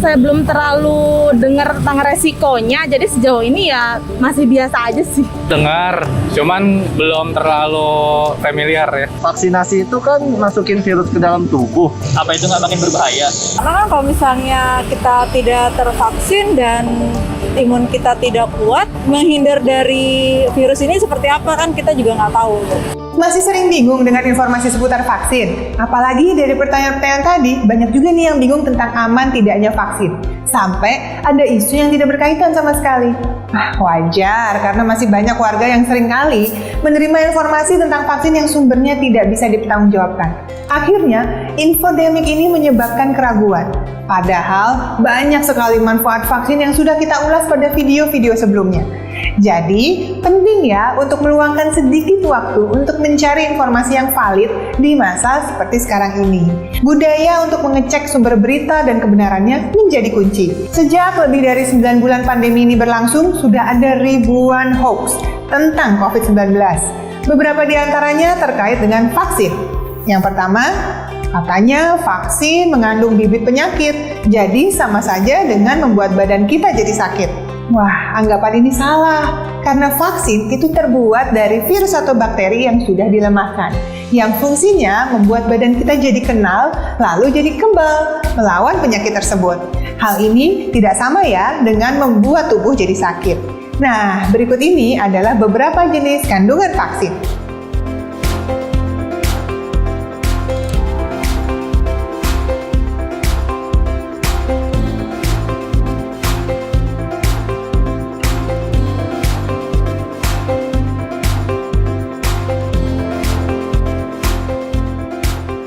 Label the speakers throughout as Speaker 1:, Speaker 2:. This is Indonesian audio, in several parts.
Speaker 1: saya belum terlalu dengar tentang resikonya, jadi sejauh ini ya masih biasa aja sih.
Speaker 2: Dengar, cuman belum terlalu familiar ya.
Speaker 3: Vaksinasi itu kan masukin virus ke dalam tubuh.
Speaker 2: Apa itu nggak makin berbahaya?
Speaker 4: Karena kan kalau misalnya kita tidak tervaksin dan imun kita tidak kuat, menghindar dari virus ini seperti apa kan kita juga nggak tahu.
Speaker 5: Masih sering bingung dengan informasi seputar vaksin? Apalagi dari pertanyaan-pertanyaan tadi, banyak juga nih yang bingung tentang aman tidaknya vaksin. Sampai ada isu yang tidak berkaitan sama sekali. Wajar, karena masih banyak warga yang seringkali menerima informasi tentang vaksin yang sumbernya tidak bisa dipertanggungjawabkan. Akhirnya, infodemik ini menyebabkan keraguan. Padahal, banyak sekali manfaat vaksin yang sudah kita ulas pada video-video sebelumnya. Jadi, penting ya untuk meluangkan sedikit waktu untuk mencari informasi yang valid di masa seperti sekarang ini. Budaya untuk mengecek sumber berita dan kebenarannya menjadi kunci. Sejak lebih dari 9 bulan pandemi ini berlangsung, sudah ada ribuan hoax tentang COVID-19. Beberapa di antaranya terkait dengan vaksin. Yang pertama, katanya vaksin mengandung bibit penyakit, jadi sama saja dengan membuat badan kita jadi sakit. Wah, anggapan ini salah, karena vaksin itu terbuat dari virus atau bakteri yang sudah dilemahkan, yang fungsinya membuat badan kita jadi kenal, lalu jadi kebal melawan penyakit tersebut. Hal ini tidak sama ya dengan membuat tubuh jadi sakit. Nah, berikut ini adalah beberapa jenis kandungan vaksin.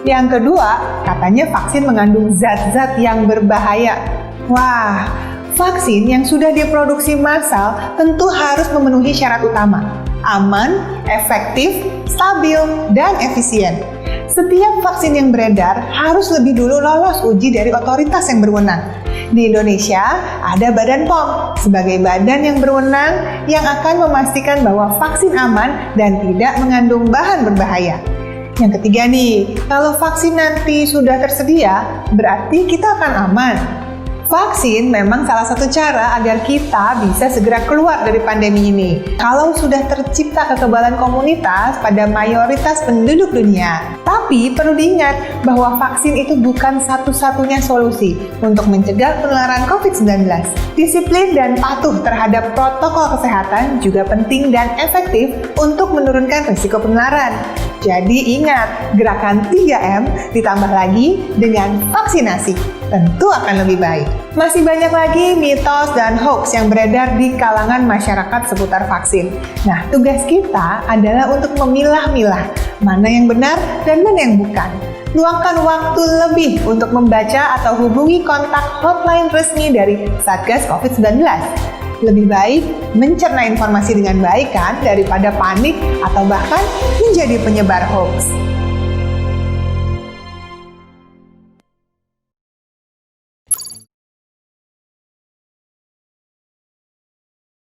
Speaker 5: Yang kedua, katanya vaksin mengandung zat-zat yang berbahaya. Wah, vaksin yang sudah diproduksi massal tentu harus memenuhi syarat utama: aman, efektif, stabil, dan efisien. Setiap vaksin yang beredar harus lebih dulu lolos uji dari otoritas yang berwenang. Di Indonesia, ada Badan POM sebagai badan yang berwenang yang akan memastikan bahwa vaksin aman dan tidak mengandung bahan berbahaya. Yang ketiga nih, kalau vaksin nanti sudah tersedia, berarti kita akan aman. Vaksin memang salah satu cara agar kita bisa segera keluar dari pandemi ini. Kalau sudah tercipta kekebalan komunitas pada mayoritas penduduk dunia. Tapi perlu diingat bahwa vaksin itu bukan satu-satunya solusi untuk mencegah penularan COVID-19. Disiplin dan patuh terhadap protokol kesehatan juga penting dan efektif untuk menurunkan risiko penularan. Jadi ingat, gerakan 3M ditambah lagi dengan vaksinasi tentu akan lebih baik. Masih banyak lagi mitos dan hoax yang beredar di kalangan masyarakat seputar vaksin. Nah, tugas kita adalah untuk memilah-milah mana yang benar dan mana yang bukan. Luangkan waktu lebih untuk membaca atau hubungi kontak hotline resmi dari Satgas COVID-19. Lebih baik mencerna informasi dengan baik kan daripada panik atau bahkan menjadi penyebar hoax.